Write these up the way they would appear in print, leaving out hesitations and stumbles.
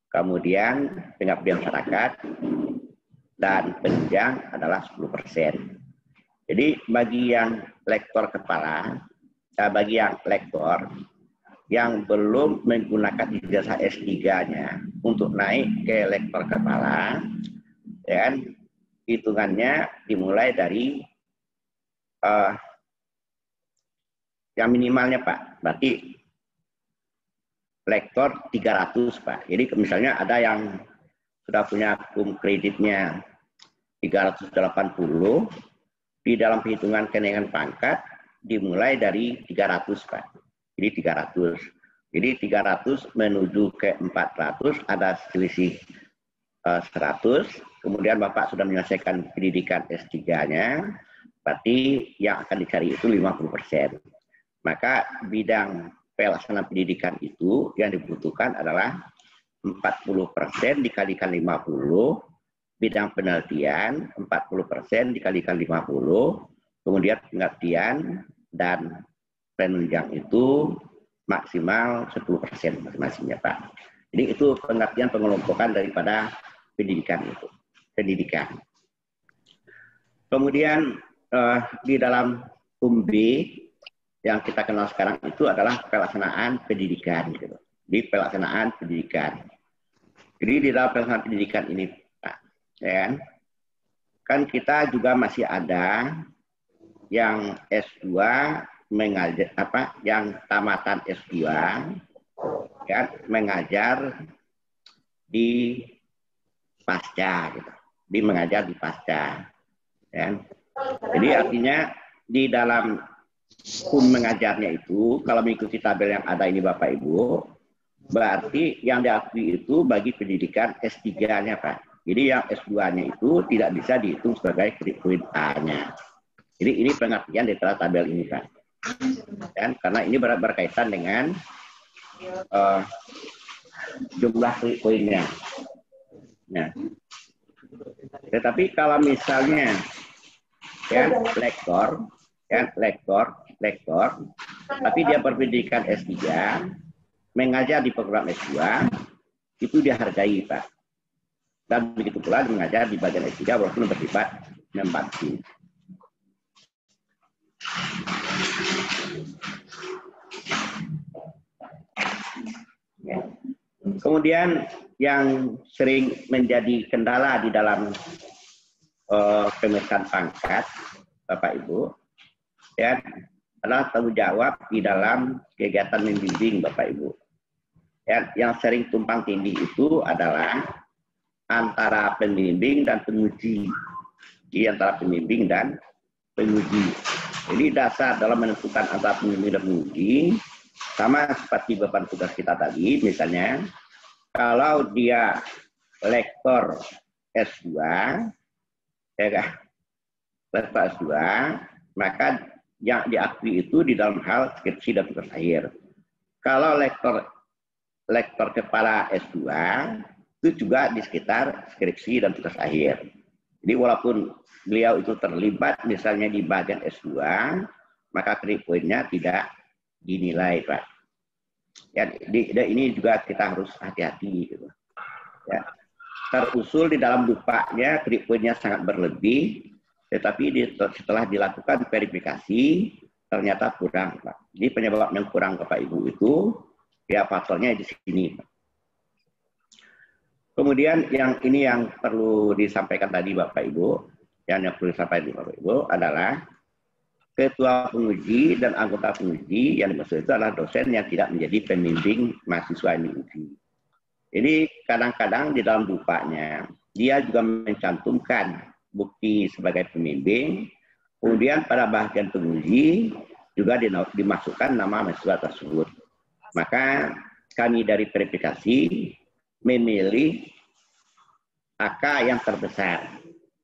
kemudian pengabdian masyarakat, dan penunjang adalah 10%. Jadi bagi yang lektor kepala, bagi yang lektor yang belum menggunakan ijazah S3-nya untuk naik ke lektor kepala, dan hitungannya dimulai dari yang minimalnya Pak, berarti lektor 300 Pak. Jadi misalnya ada yang sudah punya kreditnya 380, di dalam perhitungan kenaikan pangkat dimulai dari 300 Pak. Jadi 300. Jadi 300 menuju ke 400 ada selisih 100. Kemudian Bapak sudah menyelesaikan pendidikan S3-nya, berarti yang akan dicari itu 50%. Maka bidang pelaksanaan pendidikan itu yang dibutuhkan adalah 40% dikalikan 50, bidang penelitian 40% dikalikan 50, kemudian pengabdian dan penunjang itu maksimal 10% masing-masingnya Pak. Jadi itu pengertian pengelompokan daripada pendidikan itu. Pendidikan. Kemudian di dalam UMB yang kita kenal sekarang itu adalah pelaksanaan pendidikan. Gitu. Di pelaksanaan pendidikan. Jadi di dalam pelaksanaan pendidikan ini kan kita juga masih ada yang S2 mengajar yang tamatan S2 kan mengajar di pasca gitu. Mengajar di pasca. Kan? Jadi artinya di dalam mengajarnya itu kalau mengikuti tabel yang ada ini Bapak Ibu, berarti yang diakui itu bagi pendidikan S3-nya Pak. Jadi yang S2-nya itu tidak bisa dihitung sebagai kredit A-nya. Jadi ini pengertian di tabel ini Pak. Dan karena ini berkaitan dengan jumlah kredit poinnya. Nah, tetapi kalau misalnya lektor, tapi dia berpendidikan S3, mengajar di program S2, itu dihargai Pak. Dan begitu pula mengajar di bagian S3 walaupun bersifat membantu. Ya. Kemudian yang sering menjadi kendala di dalam pemeriksaan pangkat, Bapak Ibu, ya, adalah tanggung jawab di dalam kegiatan membimbing Bapak Ibu. Ya, yang sering tumpang tindih itu adalah antara pembimbing dan penguji. Jadi antara pembimbing dan penguji. Jadi dasar dalam menentukan antara pembimbing dan penguji sama seperti beban tugas kita tadi, misalnya kalau dia lektor S2, ya kan? Lektor S2, maka yang diakui itu di dalam hal skripsi dan tugas akhir. Kalau lektor kepala S2 itu juga di sekitar skripsi dan tugas akhir. Jadi walaupun beliau itu terlibat misalnya di bagian S2, maka kredit poinnya tidak dinilai, Pak. Ya, ini juga kita harus hati-hati. Gitu. Ya. Terusul di dalam dupanya kredit poinnya sangat berlebih, tetapi setelah dilakukan verifikasi ternyata kurang, Pak. Jadi penyebab yang kurang Bapak Ibu itu ya faktornya di sini, Pak. Kemudian yang ini yang perlu disampaikan tadi Bapak Ibu, yang perlu disampaikan Bapak Ibu adalah ketua penguji dan anggota penguji yang dimaksud itu adalah dosen yang tidak menjadi pembimbing mahasiswa yang diuji. Jadi kadang-kadang di dalam dupanya dia juga mencantumkan bukti sebagai pembimbing, kemudian pada bagian penguji juga dimasukkan nama mahasiswa tersebut. Maka kami dari verifikasi memilih AK yang terbesar.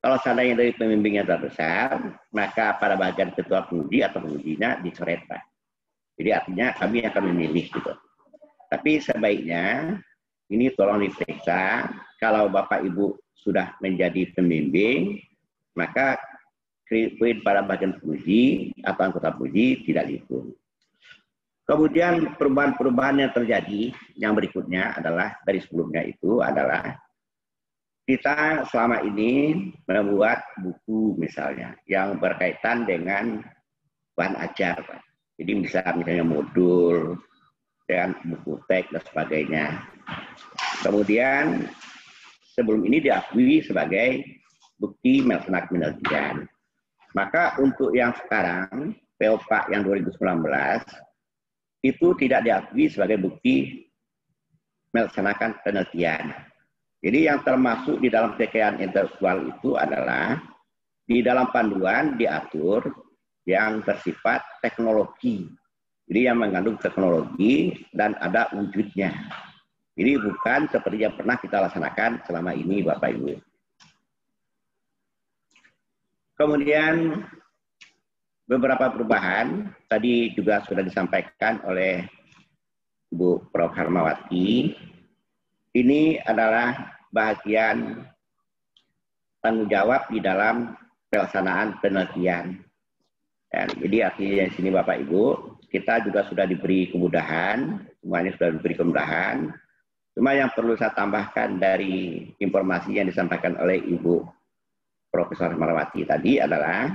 Kalau seandainya dari pembimbing yang terbesar, maka pada bagian ketua penguji atau pengujinya dicoret, Pak. Jadi artinya kami akan memilih gitu. Tapi sebaiknya ini tolong diperiksa. Kalau Bapak Ibu sudah menjadi pembimbing, maka poin pada bagian penguji atau anggota penguji tidak dihitung. Kemudian perubahan-perubahan yang terjadi yang berikutnya adalah dari sebelumnya itu adalah kita selama ini membuat buku misalnya yang berkaitan dengan bahan ajar, Pak. Jadi misalnya modul dengan buku teks dan sebagainya. Kemudian sebelum ini diakui sebagai bukti melaksanakan penelitian. Maka untuk yang sekarang POPA yang 2019 itu tidak diakui sebagai bukti melaksanakan penelitian. Jadi yang termasuk di dalam kekayaan intelektual itu adalah di dalam panduan diatur yang bersifat teknologi. Jadi yang mengandung teknologi dan ada wujudnya. Jadi bukan seperti yang pernah kita laksanakan selama ini, Bapak Ibu. Kemudian beberapa perubahan tadi juga sudah disampaikan oleh Bu Prof. Harmawati. Ini adalah bagian tanggung jawab di dalam pelaksanaan penelitian. Jadi artinya di sini Bapak Ibu, kita juga sudah diberi kemudahan, semuanya sudah diberi kemudahan. Cuma yang perlu saya tambahkan dari informasi yang disampaikan oleh Ibu Profesor Harmawati tadi adalah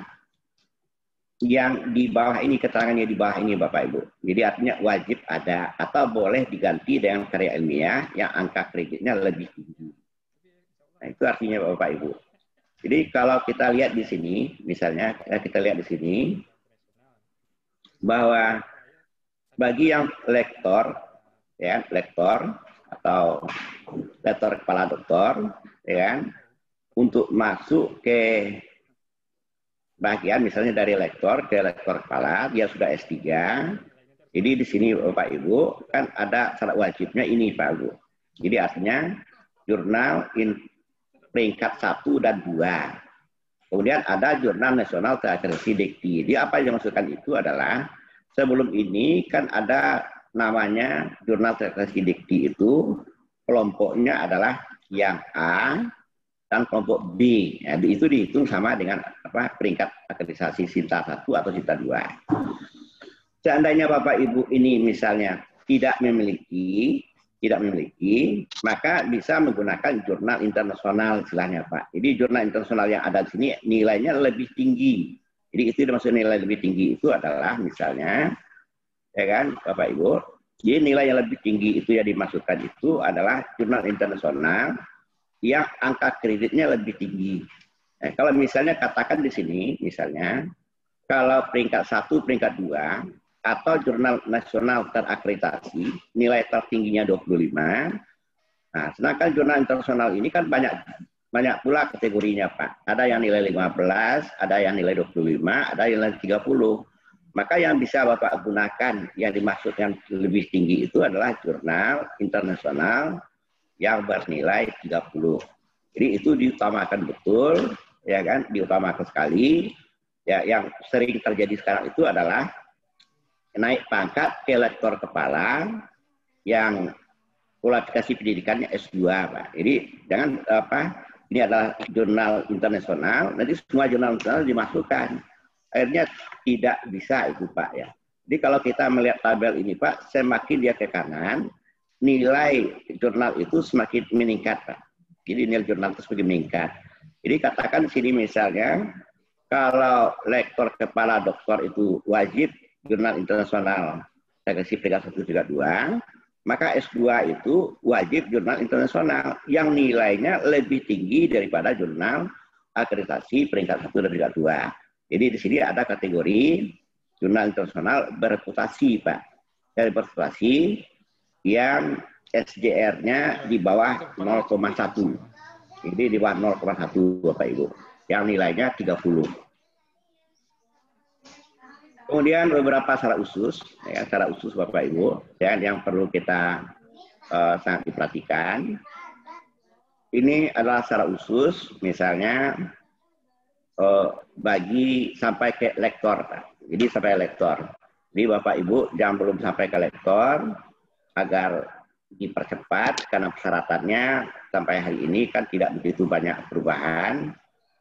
yang di bawah ini, keterangannya di bawah ini Bapak Ibu. Jadi artinya wajib ada atau boleh diganti dengan karya ilmiah yang angka kreditnya lebih tinggi. Nah itu artinya Bapak Ibu. Jadi kalau kita lihat di sini, misalnya kita lihat di sini, bahwa bagi yang lektor, ya lektor atau lektor kepala doktor, ya untuk masuk ke bagian misalnya dari lektor ke lektor kepala, dia sudah S3. Jadi di sini Bapak Ibu kan ada syarat wajibnya ini Pak Ibu. Jadi artinya jurnal peringkat 1 dan 2. Kemudian ada jurnal nasional terakreditasi dikti. Jadi apa yang dimaksudkan itu adalah sebelum ini kan ada namanya jurnal terakreditasi dikti itu kelompoknya adalah yang A dan kelompok B. Ya, itu dihitung sama dengan peringkat akreditasi Sinta 1 atau Sinta 2. Seandainya Bapak Ibu ini misalnya tidak memiliki, maka bisa menggunakan jurnal internasional istilahnya Pak. Jadi jurnal internasional yang ada di sini nilainya lebih tinggi. Jadi itu dimaksud nilai lebih tinggi itu adalah misalnya, ya kan Bapak Ibu, jadi nilai yang lebih tinggi itu yang dimasukkan itu adalah jurnal internasional yang angka kreditnya lebih tinggi. Nah, kalau misalnya katakan di sini, misalnya kalau peringkat 1, peringkat 2, atau jurnal nasional terakreditasi, nilai tertingginya 25. Nah, sedangkan jurnal internasional ini kan banyak pula kategorinya Pak. Ada yang nilai 15, ada yang nilai 25, ada yang nilai 30. Maka yang bisa Bapak gunakan yang dimaksudkan lebih tinggi itu adalah jurnal internasional yang bernilai 30. Jadi itu diutamakan betul, ya kan? Diutamakan sekali. Ya, yang sering terjadi sekarang itu adalah naik pangkat ke lektor kepala yang kualifikasi pendidikannya S2, Pak. Jadi jangan ini adalah jurnal internasional, nanti semua jurnal internasional dimasukkan. Akhirnya tidak bisa itu, Pak ya. Jadi kalau kita melihat tabel ini, Pak, semakin dia ke kanan, nilai jurnal itu semakin meningkat, Pak. Jadi nilai jurnal itu semakin meningkat. Jadi katakan di sini misalnya, kalau lektor kepala doktor itu wajib jurnal internasional terakreditasi peringkat 1, 3, 2, maka S2 itu wajib jurnal internasional yang nilainya lebih tinggi daripada jurnal akreditasi peringkat 1 dan peringkat 2. Jadi di sini ada kategori jurnal internasional bereputasi, Pak. Dari bereputasi yang SJR-nya di bawah 0,1. Ini di bawah 0,1 Bapak Ibu. Yang nilainya 30. Kemudian beberapa syarat khusus, ya, syarat khusus Bapak Ibu, ya, yang perlu kita sangat diperhatikan. Ini adalah syarat khusus, misalnya bagi sampai ke lektor, Pak. Jadi sampai lektor. Jadi Bapak Ibu jangan belum sampai ke lektor agar dipercepat karena persyaratannya sampai hari ini kan tidak begitu banyak perubahan.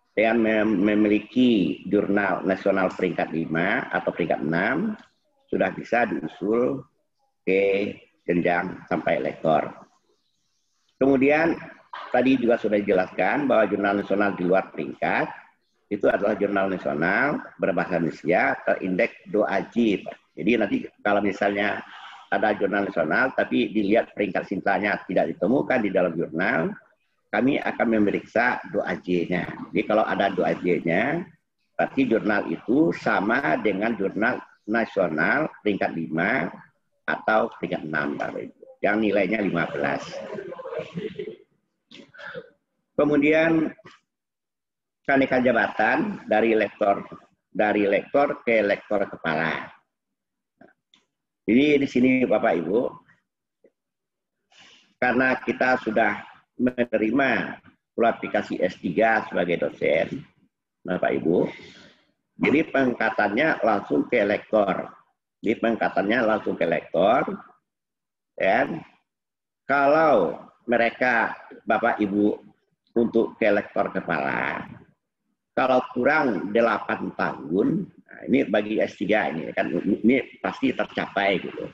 Dengan memiliki jurnal nasional peringkat 5 atau peringkat 6, sudah bisa diusul ke jenjang sampai lektor. Kemudian tadi juga sudah dijelaskan bahwa jurnal nasional di luar peringkat itu adalah jurnal nasional berbahasa Indonesia terindeks DOAJ. Jadi nanti kalau misalnya ada jurnal nasional tapi dilihat peringkat sintanya tidak ditemukan di dalam jurnal, kami akan memeriksa DOAJ-nya. Jadi kalau ada DOAJ-nya, berarti jurnal itu sama dengan jurnal nasional peringkat 5 atau peringkat 6, Bapak Ibu, yang nilainya 15. Kemudian kenaikan jabatan dari lektor ke lektor kepala. Jadi di sini Bapak Ibu, karena kita sudah menerima kualifikasi S3 sebagai dosen, Bapak Ibu, jadi pengangkatannya langsung ke lektor. Jadi pengangkatannya langsung ke lektor. Dan kalau mereka Bapak Ibu untuk ke lektor kepala, kalau kurang 8 tahun, nah ini bagi S3 ini kan ini pasti tercapai gitu.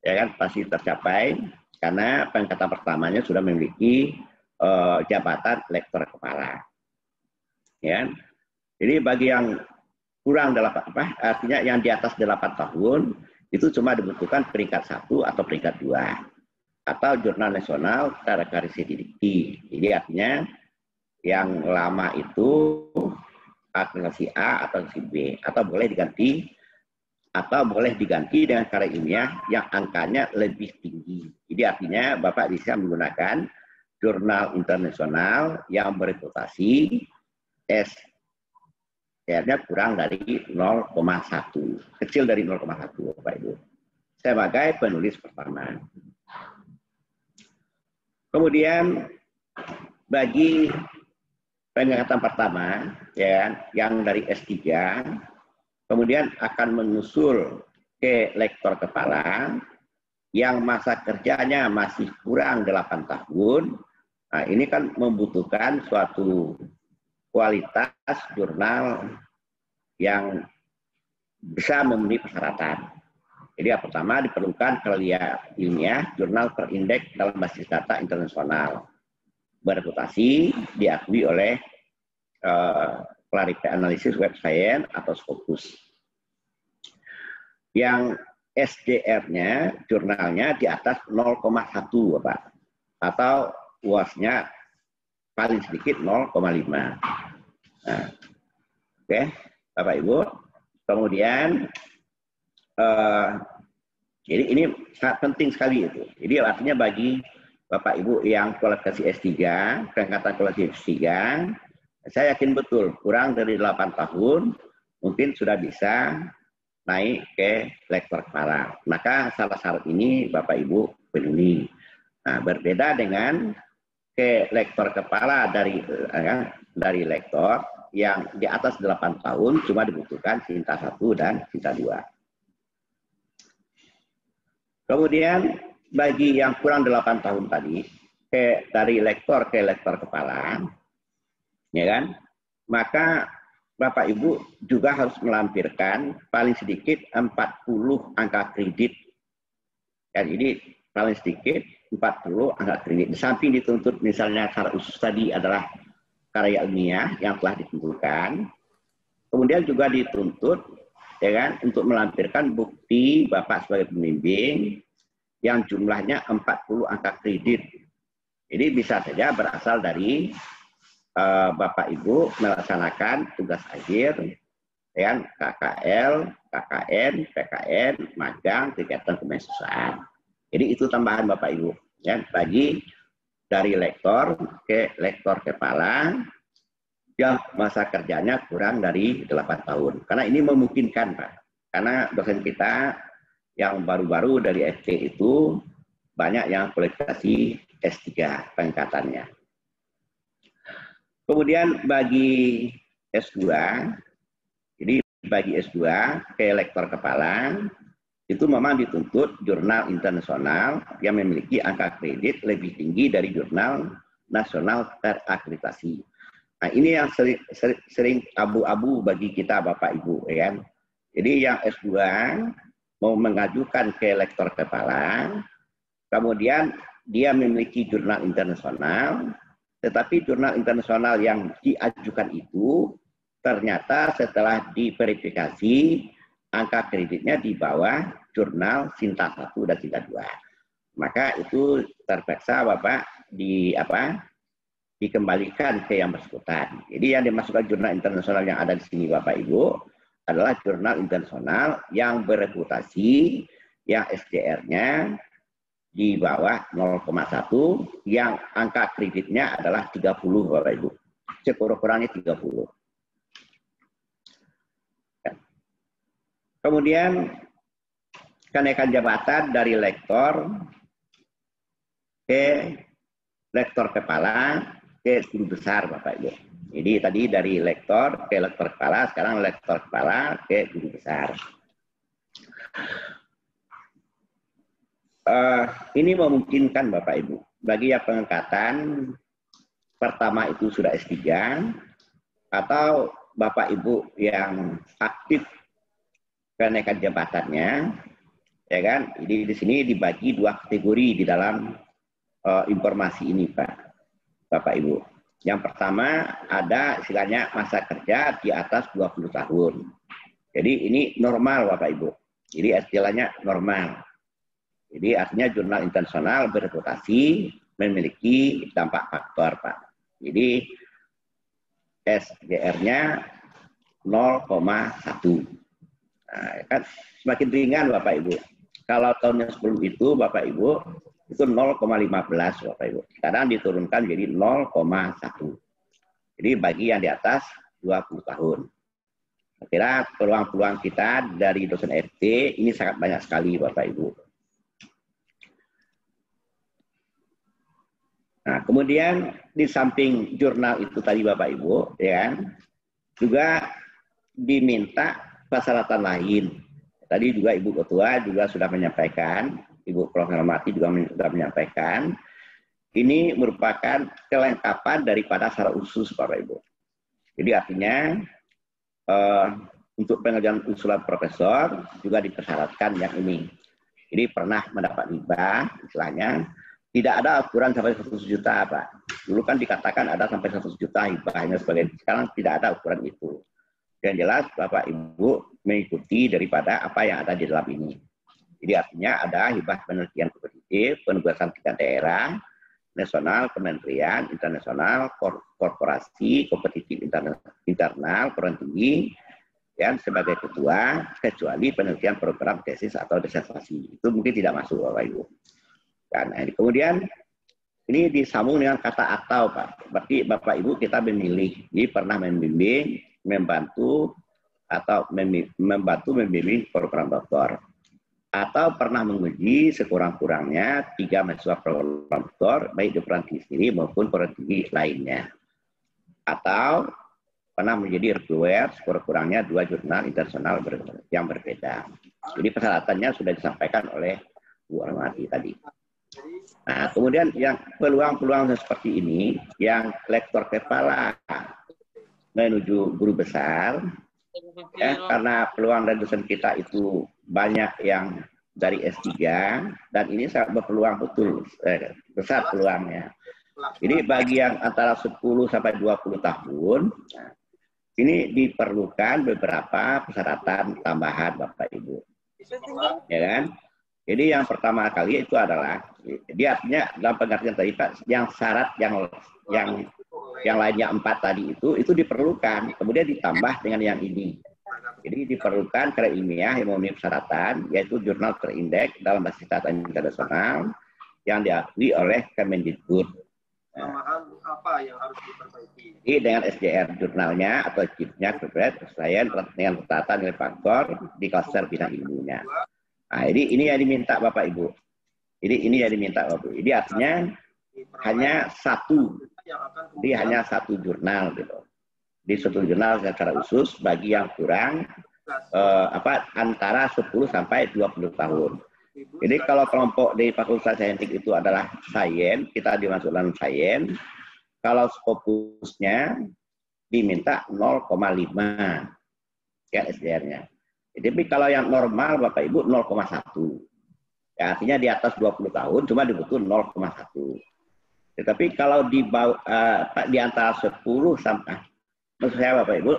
Ya kan pasti tercapai karena pengangkatan pertamanya sudah memiliki jabatan lektor kepala. Ya. Jadi bagi yang kurang artinya yang di atas 8 tahun itu cuma dibutuhkan peringkat 1 atau peringkat 2 atau jurnal nasional karakteristik dikti. Jadi artinya yang lama itu akreditasi A atau akreditasi B atau boleh diganti dengan karya ilmiah yang angkanya lebih tinggi. Jadi artinya Bapak bisa menggunakan jurnal internasional yang bereputasi SR-nya kurang dari 0,1, kecil dari 0,1 Bapak Ibu. Sebagai penulis pertama. Kemudian bagi pengangkatan pertama ya yang dari S3 kemudian akan menyusul ke lektor kepala yang masa kerjanya masih kurang 8 tahun. Nah, ini kan membutuhkan suatu kualitas jurnal yang bisa memenuhi persyaratan. Jadi yang pertama diperlukan karya ilmiah jurnal terindeks dalam basis data internasional, bereputasi, diakui oleh Clarify Analysis Web Science atau Scopus. Yang SDR-nya, jurnalnya di atas 0,1 Bapak, atau UAS-nya paling sedikit 0,5. Nah, oke, Bapak Ibu. Kemudian jadi ini sangat penting sekali itu. Jadi artinya bagi Bapak Ibu yang kualifikasi S3, pengangkatan kualifikasi S3, saya yakin betul kurang dari 8 tahun mungkin sudah bisa naik ke lektor kepala. Maka salah syarat ini Bapak Ibu penuhi. Nah, berbeda dengan ke lektor kepala dari lektor yang di atas 8 tahun cuma dibutuhkan Sinta 1 dan Sinta 2. Kemudian bagi yang kurang 8 tahun tadi dari lektor ke lektor kepala, ya kan? Maka Bapak Ibu juga harus melampirkan paling sedikit 40 angka kredit. Ya, jadi paling sedikit 40 angka kredit. Di samping dituntut misalnya syarat khusus tadi adalah karya ilmiah yang telah ditentukan. Kemudian juga dituntut ya kan untuk melampirkan bukti Bapak sebagai pembimbing yang jumlahnya 40 angka kredit. Jadi bisa saja berasal dari Bapak Ibu melaksanakan tugas akhir, ya, KKL, KKN, PKN, magang, kegiatan kemahasiswaan. Jadi itu tambahan Bapak Ibu, ya, bagi dari lektor ke lektor kepala yang masa kerjanya kurang dari 8 tahun. Karena ini memungkinkan, Pak. Karena dosen kita yang baru-baru dari FT itu banyak yang kualifikasi S3 pengangkatannya. Kemudian bagi S2, jadi bagi S2 ke lektor kepala, itu memang dituntut jurnal internasional yang memiliki angka kredit lebih tinggi dari jurnal nasional terakreditasi. Nah ini yang sering abu-abu bagi kita Bapak Ibu. Ya. Jadi yang S2 mau mengajukan ke lektor kepala, kemudian dia memiliki jurnal internasional, tetapi jurnal internasional yang diajukan itu ternyata setelah diverifikasi angka kreditnya di bawah jurnal Sinta 1 dan Sinta 2. Maka itu terpaksa Bapak dikembalikan ke yang bersangkutan. Jadi yang dimasukkan jurnal internasional yang ada di sini Bapak Ibu adalah jurnal internasional yang bereputasi, yang SDR-nya di bawah 0,1, yang angka kreditnya adalah 30 Bapak Ibu. Sekurang-kurangnya 30. Kemudian kenaikan jabatan dari lektor ke lektor kepala ke guru besar Bapak Ibu. Jadi tadi dari lektor ke lektor kepala, sekarang lektor kepala ke guru besar. Ini memungkinkan Bapak Ibu bagi yang pengangkatan pertama itu sudah S3 atau Bapak Ibu yang aktif kenaikan jabatannya, ya kan? Jadi di sini dibagi dua kategori di dalam informasi ini, Pak, Bapak Ibu. Yang pertama ada istilahnya masa kerja di atas 20 tahun. Jadi ini normal, Bapak Ibu. Jadi istilahnya normal. Jadi artinya jurnal internasional bereputasi memiliki dampak faktor, Pak. Jadi SGR-nya 0,1. Nah, kan semakin ringan Bapak Ibu. Kalau tahun yang sebelum itu Bapak Ibu itu 0,15 Bapak Ibu. Sekarang diturunkan jadi 0,1. Jadi bagi yang di atas 20 tahun. Saya kira peluang-peluang kita dari dosen RT ini sangat banyak sekali Bapak Ibu. Nah, kemudian di samping jurnal itu tadi Bapak Ibu, ya kan, juga diminta persyaratan lain. Tadi juga Ibu Ketua juga sudah menyampaikan, Ibu Prof. Hermati juga sudah menyampaikan, ini merupakan kelengkapan daripada syarat khusus Bapak Ibu. Jadi artinya untuk pengajuan usulan profesor juga dipersyaratkan yang ini. Jadi pernah mendapat hibah, istilahnya, tidak ada ukuran sampai 100 juta Pak. Dulu kan dikatakan ada sampai 100 juta hibahnya sebagai, sekarang tidak ada ukuran itu. Yang jelas Bapak Ibu mengikuti daripada apa yang ada di dalam ini. Jadi artinya ada hibah penelitian kompetitif, penugasan tingkat daerah, nasional, kementerian, internasional, korporasi, kompetitif internal, perguruan tinggi, dan sebagai ketua, kecuali penelitian program tesis atau disertasi. Itu mungkin tidak masuk Bapak Ibu. Dan kemudian ini disambung dengan kata atau Pak. Berarti Bapak Ibu kita memilih, ini pernah membimbing, membantu atau membimbing program doktor, atau pernah menguji sekurang-kurangnya 3 mahasiswa program doktor baik di perguruan tinggi sendiri maupun perguruan tinggi lainnya, atau pernah menjadi reviewer sekurang-kurangnya 2 jurnal internasional yang berbeda. Jadi persyaratannya sudah disampaikan oleh Bu Hermati tadi. Nah, kemudian yang peluang-peluang seperti ini yang lektor kepala menuju guru besar, ya, karena peluang dari dosen kita itu banyak yang dari S3 dan ini sangat berpeluang betul, besar peluangnya. Jadi bagi yang antara 10 sampai 20 tahun, nah, ini diperlukan beberapa persyaratan tambahan Bapak Ibu. Ya kan? Jadi yang pertama kali itu adalah, dia artinya dalam pengertian tadi Pak, yang syarat yang lainnya 4 tadi itu diperlukan, kemudian ditambah dengan yang ini. Jadi diperlukan karya ilmiah yang memenuhi persyaratan, yaitu jurnal terindeks dalam basis data internasional yang diakui oleh Kemendikbud. Apa yang harus diperbaiki? Jadi dengan SDR jurnalnya atau chipnya sesuai dengan rata-rata nilai faktor di klaster bidang ilmunya. Nah, ini yang diminta Bapak Ibu. Jadi ini yang diminta Bapak Ibu. Jadi artinya hanya satu. Jadi hanya satu jurnal gitu. Di satu jurnal secara khusus bagi yang kurang antara 10 sampai 20 tahun. Jadi kalau kelompok di Fakultas Saintek itu adalah sains, kita dimasukkan sains. Kalau fokusnya diminta 0,5 ya SDR-nya. Tapi kalau yang normal Bapak Ibu 0,1. Ya, artinya di atas 20 tahun cuma dibutuhkan 0,1. Tetapi kalau di bawah di antara 10 sampai, maksud saya Bapak Ibu,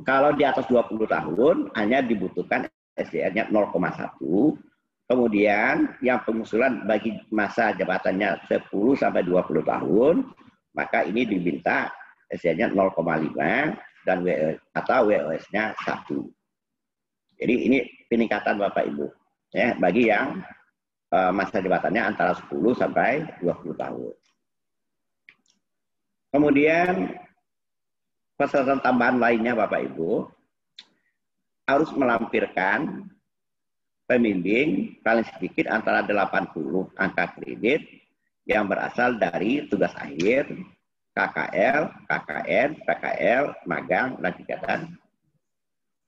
kalau di atas 20 tahun hanya dibutuhkan SDR-nya 0,1. Kemudian yang pengusulan bagi masa jabatannya 10 sampai 20 tahun, maka ini diminta SDR-nya 0,5 dan WOS-nya 1. Jadi ini peningkatan Bapak Ibu ya bagi yang masa jabatannya antara 10 sampai 20 tahun. Kemudian persyaratan tambahan lainnya Bapak Ibu harus melampirkan pembimbing paling sedikit antara 80 angka kredit yang berasal dari tugas akhir, KKL, KKN, PKL, magang, dan kegiatan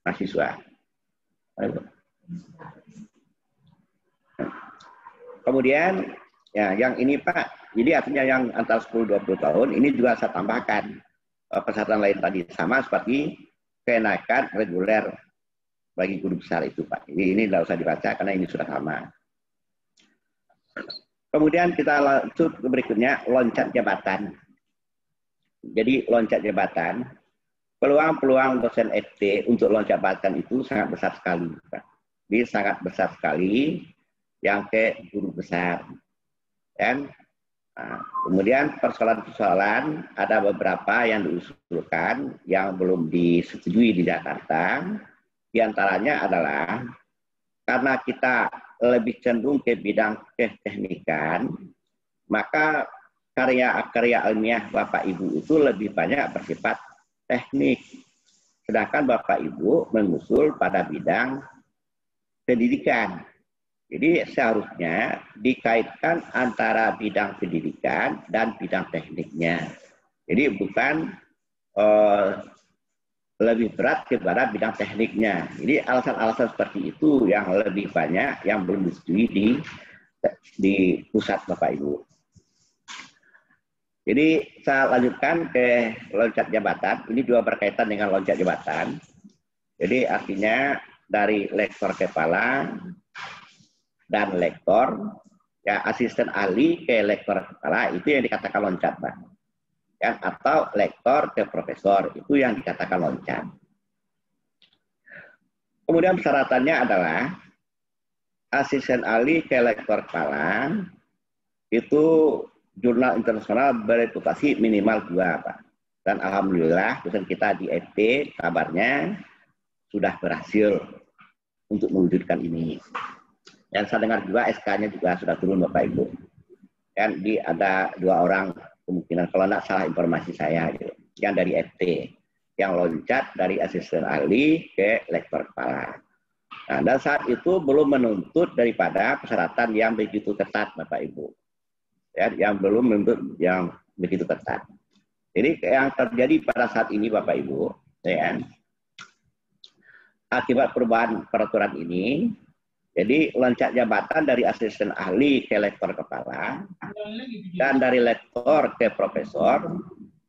mahasiswa. Kemudian ya yang ini Pak, jadi artinya yang antara 10-20 tahun ini juga saya tambahkan persyaratan lain tadi sama seperti kenaikan reguler bagi guru besar itu Pak. Ini tidak usah dibaca karena ini sudah sama. Kemudian kita lanjut ke berikutnya, loncat jabatan. Jadi loncat jabatan, peluang dosen FT untuk loncat jabatan itu sangat besar sekali Pak. Jadi sangat besar sekali yang ke guru besar. Dan kemudian persoalan-persoalan ada beberapa yang diusulkan yang belum disetujui di Jakarta. Di antaranya adalah karena kita lebih cenderung ke bidang keteknikan, maka karya-karya ilmiah Bapak Ibu itu lebih banyak bersifat teknik. Sedangkan Bapak Ibu mengusul pada bidang pendidikan. Jadi seharusnya dikaitkan antara bidang pendidikan dan bidang tekniknya. Jadi bukan lebih berat kepada bidang tekniknya. Jadi alasan-alasan seperti itu yang lebih banyak yang belum disetujui di pusat Bapak Ibu. Jadi saya lanjutkan ke loncat jabatan. Ini juga berkaitan dengan loncat jabatan. Jadi artinya dari lektor kepala dan lektor, ya asisten ahli ke lektor kepala itu yang dikatakan loncat, Pak. Ya, atau lektor ke profesor itu yang dikatakan loncat. Kemudian persyaratannya adalah asisten ahli ke lektor kepala itu jurnal internasional bereputasi minimal 2, Pak. Dan alhamdulillah dosen kita di FT kabarnya sudah berhasil untuk mewujudkan ini. Dan saya dengar juga SK-nya juga sudah turun Bapak Ibu. Dan ada 2 orang kemungkinan kalau tidak salah informasi saya gitu, yang dari FT yang loncat dari asisten ahli ke lektor kepala. Nah, dan saat itu belum menuntut daripada persyaratan yang begitu ketat Bapak Ibu. Ya, yang belum menuntut yang begitu ketat. Jadi yang terjadi pada saat ini Bapak Ibu, ya, akibat perubahan peraturan ini, jadi loncat jabatan dari asisten ahli ke lektor kepala dan dari lektor ke profesor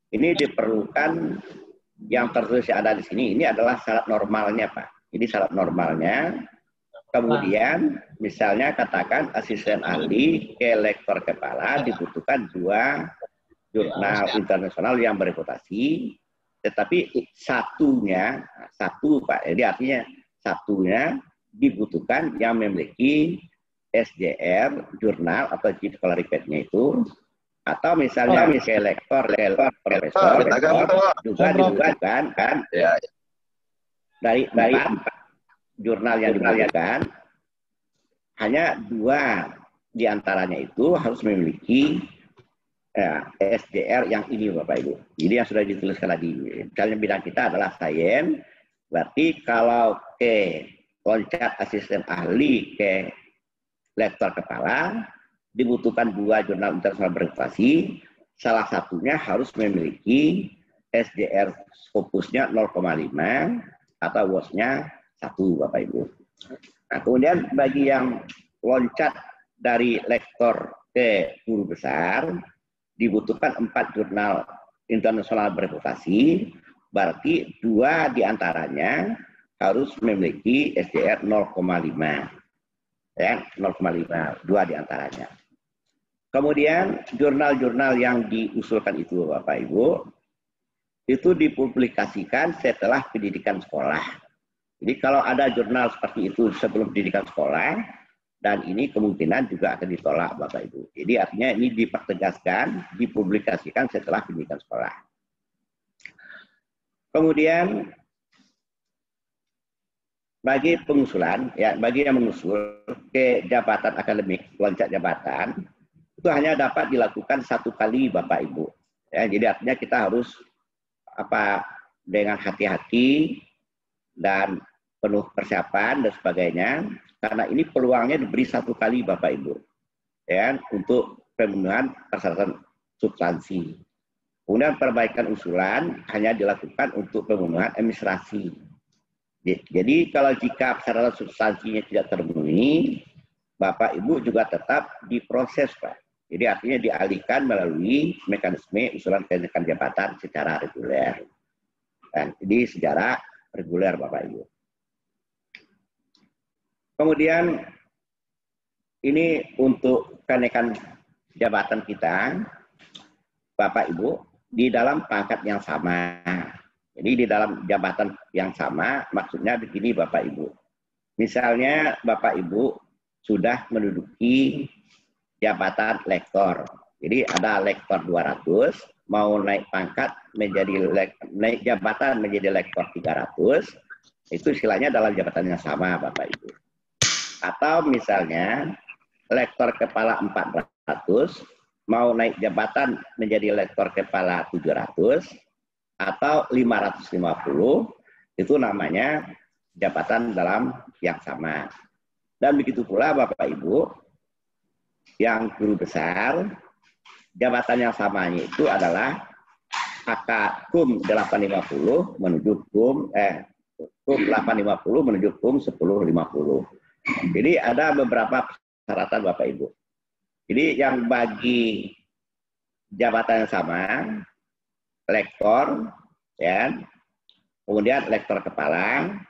ini diperlukan yang tertulis ada di sini. Ini adalah syarat normalnya Pak. Jadi syarat normalnya. Kemudian misalnya katakan asisten ahli ke lektor kepala dibutuhkan 2 jurnal internasional yang bereputasi, tetapi satu Pak. Jadi artinya satunya dibutuhkan yang memiliki SJR, jurnal atau scholarly-nya itu, atau misalnya ke lektor, profesor, juga dibutuhkan kan dari 4 jurnal yang dibutuhkan, hanya 2 diantaranya itu harus memiliki SJR yang ini Bapak Ibu. Jadi yang sudah dituliskan tadi, misalnya bidang kita adalah sains, berarti kalau ke loncat asisten ahli ke lektor kepala dibutuhkan 2 jurnal internasional bereputasi, salah satunya harus memiliki SJR fokusnya 0,5 atau WOS-nya 1 Bapak Ibu. Nah, kemudian bagi yang loncat dari lektor ke guru besar dibutuhkan 4 jurnal internasional bereputasi, berarti 2 diantaranya harus memiliki SDR 0,5. Ya, 0,5, 2 diantaranya. Kemudian jurnal-jurnal yang diusulkan itu Bapak Ibu, itu dipublikasikan setelah pendidikan sekolah. Jadi kalau ada jurnal seperti itu sebelum pendidikan sekolah, dan ini kemungkinan juga akan ditolak Bapak Ibu. Jadi artinya ini dipertegaskan, dipublikasikan setelah pendidikan sekolah. Kemudian bagi pengusulan, ya bagi yang mengusul ke jabatan akademik, loncat jabatan, itu hanya dapat dilakukan 1 kali Bapak Ibu. Ya, jadi artinya kita harus dengan hati-hati dan penuh persiapan dan sebagainya, karena ini peluangnya diberi 1 kali Bapak Ibu, ya, untuk pemenuhan persyaratan substansi. Kemudian perbaikan usulan hanya dilakukan untuk pemenuhan administrasi. Jadi kalau jika persyaratan substansinya tidak terpenuhi, Bapak Ibu juga tetap diproses, Pak. Jadi artinya dialihkan melalui mekanisme usulan kenaikan jabatan secara reguler. Dan ini secara reguler Bapak Ibu. Kemudian ini untuk kenaikan jabatan kita, Bapak Ibu, di dalam pangkat yang sama. Jadi di dalam jabatan yang sama, maksudnya begini Bapak Ibu. Misalnya Bapak Ibu sudah menduduki jabatan lektor. Jadi ada lektor 200, mau naik pangkat menjadi naik jabatan menjadi lektor 300, itu istilahnya dalam jabatan yang sama Bapak Ibu. Atau misalnya lektor kepala 400, mau naik jabatan menjadi lektor kepala 700, atau 550, itu namanya jabatan dalam yang sama. Dan begitu pula Bapak Ibu, yang guru besar, jabatan yang samanya itu adalah KUM 850 menuju KUM 850 menuju KUM 1050. Jadi ada beberapa persyaratan Bapak Ibu. Jadi yang bagi jabatan yang sama, lektor, ya, kemudian lektor kepala,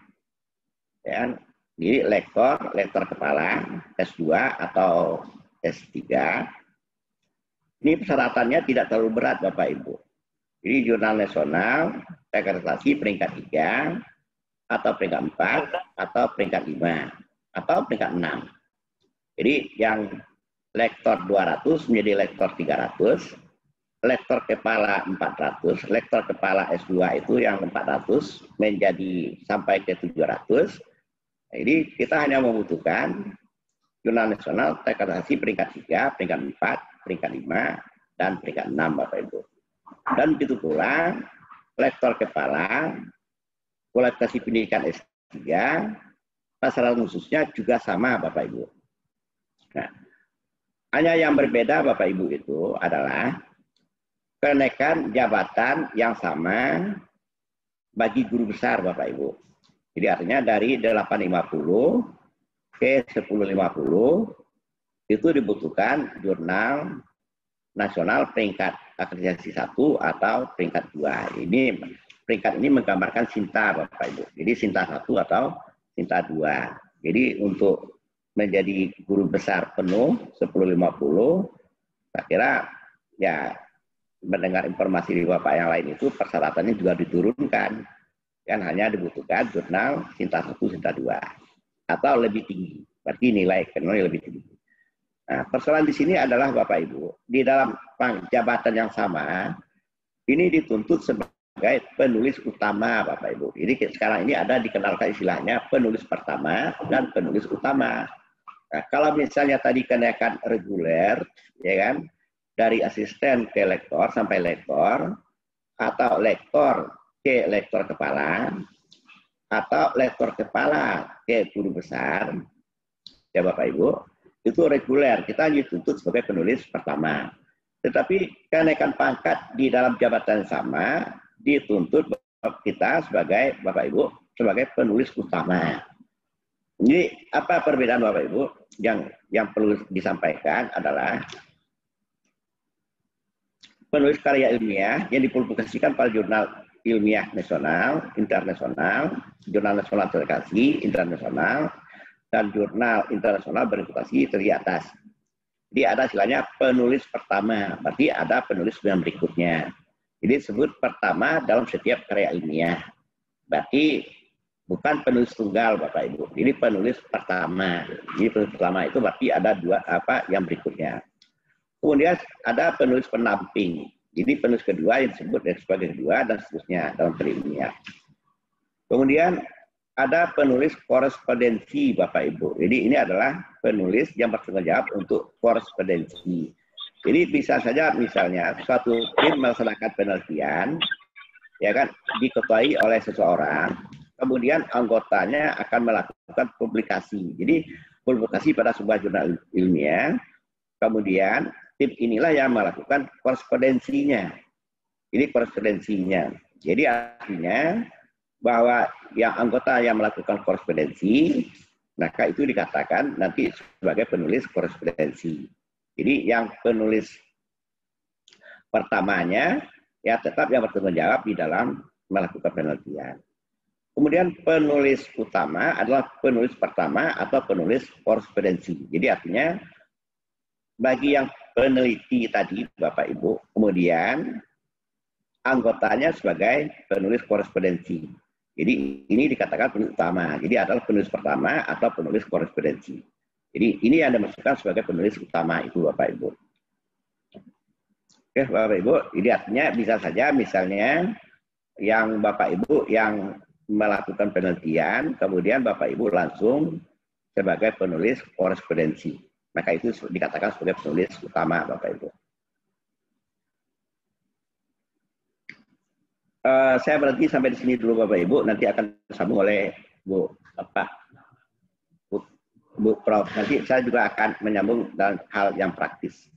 ya, jadi lektor kepala S2 atau S3. Ini persyaratannya tidak terlalu berat Bapak Ibu. Jadi jurnal nasional, akreditasi peringkat 3, atau peringkat 4, atau peringkat 5, atau peringkat 6. Jadi yang lektor 200 menjadi lektor 300, lektor kepala 400, lektor kepala S2 itu yang 400 menjadi sampai ke 700. Jadi kita hanya membutuhkan jurnal nasional akreditasi peringkat 3, peringkat 4, peringkat 5, dan peringkat 6 Bapak Ibu. Dan begitu pula lektor kepala kualifikasi pendidikan S3, persyaratan khususnya juga sama Bapak Ibu. Nah, hanya yang berbeda Bapak Ibu itu adalah kenaikan jabatan yang sama bagi guru besar Bapak Ibu. Jadi artinya dari 850 ke 1050 itu dibutuhkan jurnal nasional peringkat akreditasi 1 atau peringkat 2. Ini peringkat ini menggambarkan Sinta Bapak Ibu. Jadi Sinta 1 atau Sinta 2. Jadi untuk menjadi guru besar penuh 1050, saya kira ya mendengar informasi dari Bapak yang lain itu persyaratannya juga diturunkan. Kan hanya dibutuhkan jurnal Sinta 1, Sinta 2. Atau lebih tinggi. Berarti nilai kenalnya lebih tinggi. Nah, persoalan di sini adalah Bapak Ibu, di dalam jabatan yang sama, ini dituntut sebagai penulis utama Bapak Ibu. Jadi sekarang ini ada dikenalkan istilahnya penulis pertama dan penulis utama. Nah, kalau misalnya tadi kenaikan reguler, ya kan, dari asisten ke lektor sampai lektor, atau lektor ke lektor kepala, atau lektor kepala ke guru besar, ya Bapak Ibu, itu reguler, kita dituntut sebagai penulis pertama. Tetapi kenaikan pangkat di dalam jabatan sama dituntut kita sebagai Bapak Ibu sebagai penulis utama. Jadi apa perbedaan Bapak Ibu yang perlu disampaikan adalah penulis karya ilmiah yang dipublikasikan pada jurnal ilmiah nasional, internasional, jurnal nasional terkasih, internasional, dan jurnal internasional berreputasi terdiri atas. Jadi ada istilahnya penulis pertama, berarti ada penulis yang berikutnya. Jadi disebut pertama dalam setiap karya ilmiah. Berarti bukan penulis tunggal, Bapak Ibu. Jadi penulis pertama. Jadi penulis pertama itu berarti ada dua yang berikutnya. Kemudian ada penulis pendamping. Jadi penulis kedua yang disebut sebagai kedua dan seterusnya dalam karya ilmiah. Kemudian ada penulis korespondensi, Bapak Ibu. Jadi ini adalah penulis yang bertanggung jawab untuk korespondensi. Jadi bisa saja misalnya suatu tim melaksanakan penelitian, ya kan, diketuai oleh seseorang, kemudian anggotanya akan melakukan publikasi. Jadi publikasi pada sebuah jurnal ilmiah, kemudian tim inilah yang melakukan korespondensinya. Ini korespondensinya. Jadi artinya bahwa yang anggota yang melakukan korespondensi, maka itu dikatakan nanti sebagai penulis korespondensi. Jadi yang penulis pertamanya ya tetap yang bertanggung jawab di dalam melakukan penelitian. Kemudian penulis utama adalah penulis pertama atau penulis korespondensi. Jadi artinya bagi yang peneliti tadi Bapak Ibu, kemudian anggotanya sebagai penulis korespondensi. Jadi ini dikatakan penulis utama. Jadi adalah penulis pertama atau penulis korespondensi. Jadi ini yang dimaksudkan sebagai penulis utama itu Bapak Ibu. Oke Bapak Ibu, jadi artinya bisa saja misalnya yang Bapak Ibu yang melakukan penelitian, kemudian Bapak Ibu langsung sebagai penulis korespondensi. Maka itu dikatakan sebagai penulis utama Bapak Ibu. Saya berhenti sampai di sini dulu Bapak Ibu, nanti akan disambung oleh Bu Prof. Nanti saya juga akan menyambung dalam hal yang praktis.